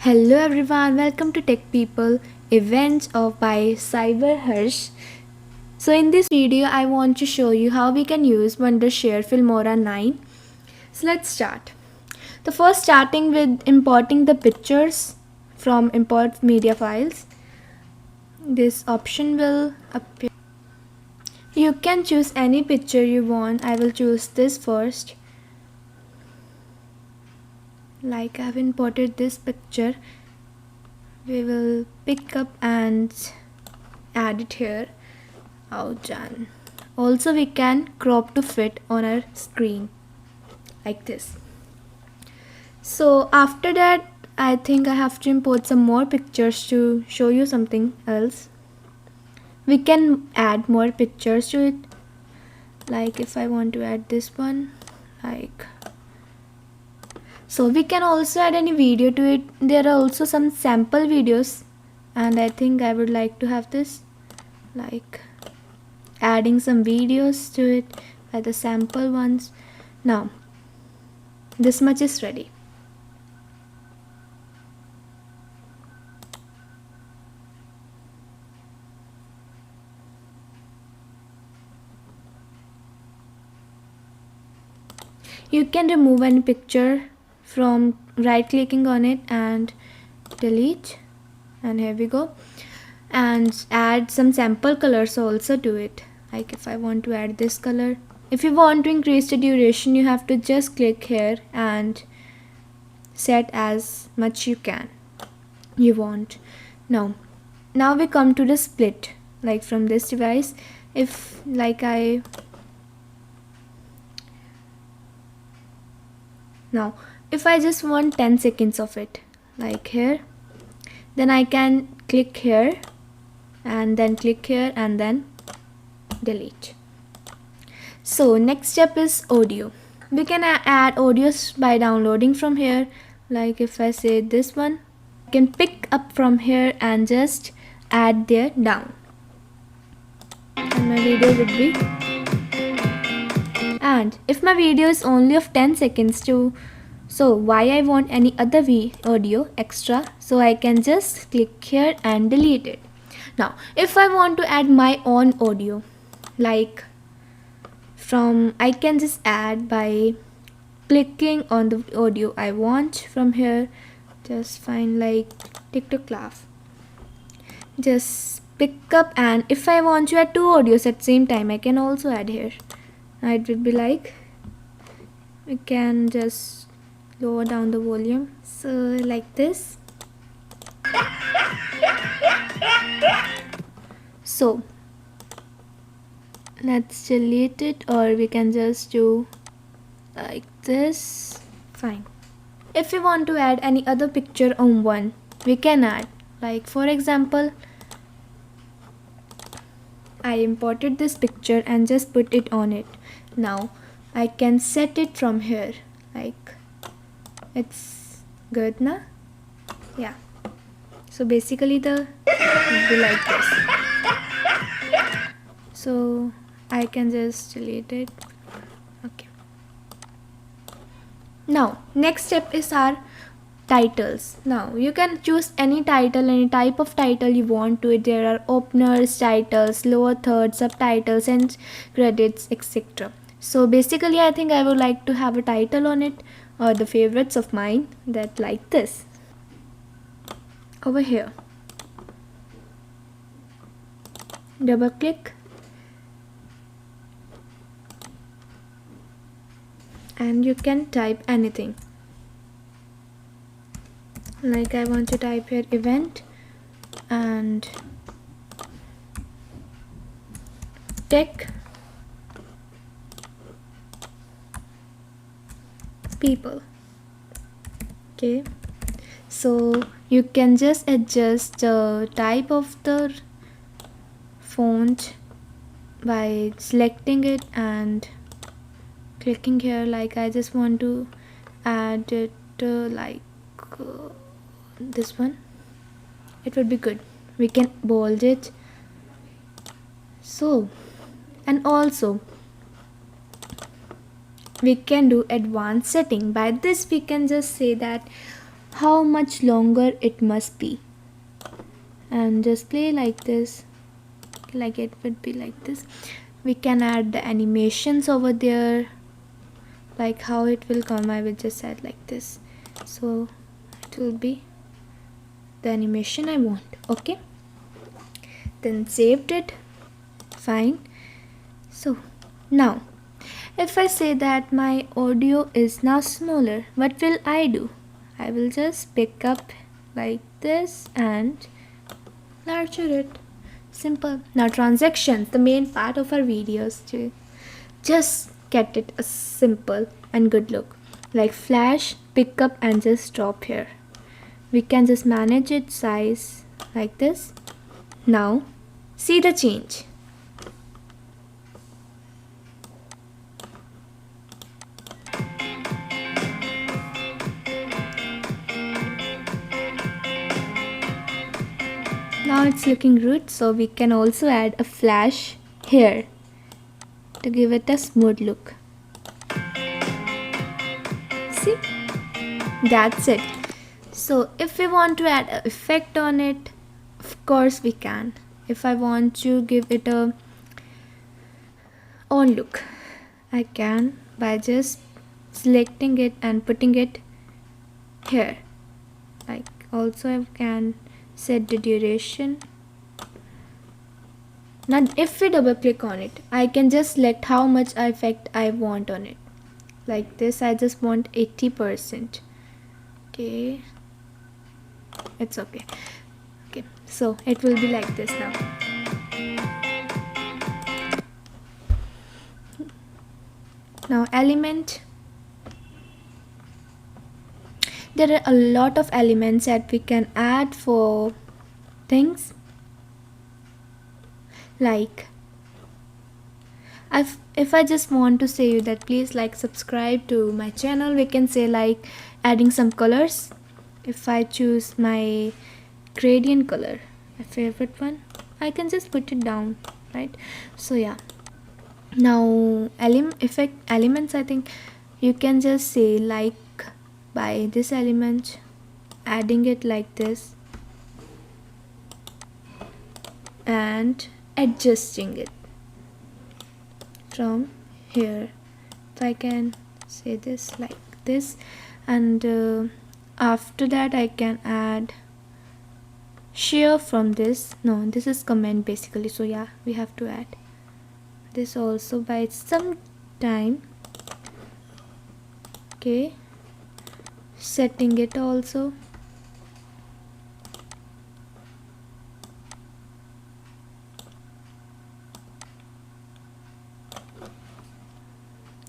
Hello everyone, welcome to Tech People events of by HarsH. So in this video I want to show you how we can use Wondershare Filmora 9. So let's start. The first starting with importing the pictures from import media files. This option will appear. You can choose any picture you want. I will choose this first. Like I've imported this picture. We will pick up and add it here. Done. Also we can crop to fit on our screen like this. So after that I think I have to import some more pictures to show you something else. We can add more pictures to it. Like if I want to add this one, like so we can also add any video to it. There are also some sample videos and I think I would like to have this, like adding some videos to it by the sample ones. Now this much is ready. You can remove any picture from right clicking on it and delete, and here we go, and add some sample colors also to it. Like if I want to add this color, if you want to increase the duration you have to just click here and set as much you want. Now we come to the split, like from this device. If like if I just want 10 seconds of it, like here, then I can click here and then click here and then delete. So next step is audio. We can add audios by downloading from here. Like if I say this one, I can pick up from here and just add there down, and my video would be. And if my video is only of 10 seconds too, so why I want any other audio extra, so I can just click here and delete it. Now if I want to add my own audio, like from, I can just add by clicking on the audio I want from here. Just find like TikTok laugh, just pick up, and if I want to add two audios at the same time I can also add here. It would be like, we can just lower down the volume, so like this. So let's delete it, or we can just do like this. Fine. If we want to add any other picture on one, we can add, like for example I imported this picture and just put it on it. Now I can set it from here, like it's good na? Yeah, so basically the would be like this. So I can just delete it. Okay. Now next step is our titles. Now you can choose any title, any type of title you want to it. There are openers, titles, lower thirds, subtitles and credits, etc. So basically I think I would like to have a title on it, or the favorites of mine, that like this over here. Double click and you can type anything. Like I want to type here event and tech people. Okay, so you can just adjust the type of the font by selecting it and clicking here. Like I just want to add it like this one, it would be good. We can bold it. So, and also we can do advanced setting. By this we can just say that how much longer it must be, and just play like this, like it would be like this. We can add the animations over there, like how it will come. I will just add like this, so it will be the animation I want. Okay, then saved it. Fine. So now if I say that my audio is now smaller, what will I do? I will just pick up like this and larger it. Simple. Now transactions, the main part of our videos too. Just get it a simple and good look. Like flash, pick up and just drop here. We can just manage its size like this. Now see the change. Now it's looking good, so we can also add a flash here to give it a smooth look. See? That's it. So if we want to add an effect on it, of course we can. If I want to give it a on look, I can by just selecting it and putting it here. Like also I can set the duration. Now if we double click on it, I can just select how much effect I want on it. Like this, I just want 80%. Okay, it's okay. Okay, so it will be like this now. Now element, there are a lot of elements that we can add for things. Like if I just want to say you that please like subscribe to my channel, we can say like adding some colors. If I choose my gradient color, my favorite one, I can just put it down, right? So yeah, now effect elements, I think you can just say like by this element, adding it like this and adjusting it from here. So I can say this like this, and after that I can add shear from this. No, this is comment basically, so yeah, we have to add this also by some time. Okay, setting it also.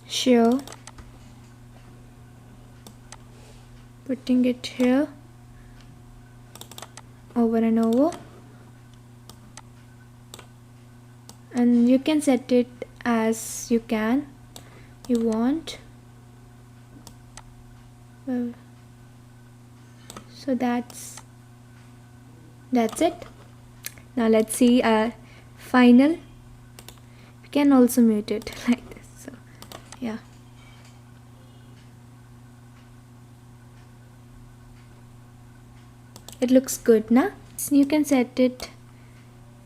Shear, putting it here over and over, and you can set it as you want. So that's it. Now let's see our final. We can also mute it like this. So yeah, it looks good now. So you can set it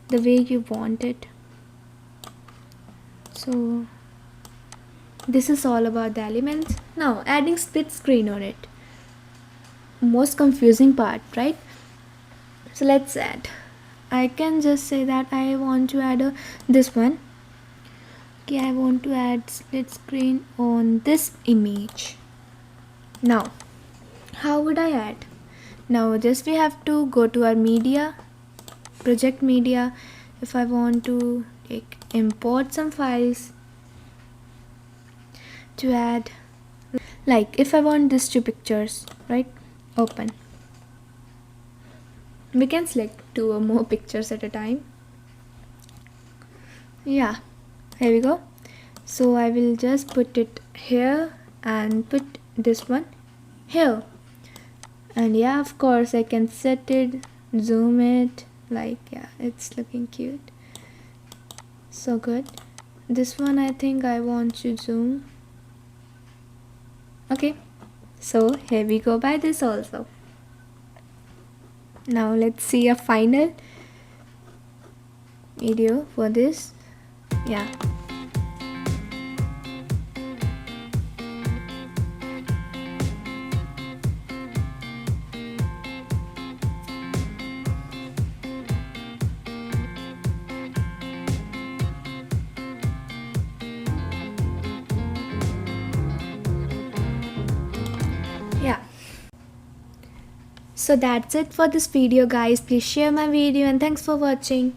the way you want it. So this is all about the elements. Now adding split screen on it, most confusing part, right? So let's add. I can just say that I want to add this one. Okay, I want to add split screen on this image. Now how would I add? Now just we have to go to our media, project media. If I want to import some files to add, like if I want these two pictures, right? Open. We can select 2 or more pictures at a time. Yeah, here we go. So I will just put it here and put this one here. And yeah, of course I can set it, zoom it, like yeah, it's looking cute. So good. This one I think I want to zoom. Okay, so here we go by this also. Now let's see a final video for this. Yeah. Yeah. So that's it for this video guys. Please share my video and thanks for watching.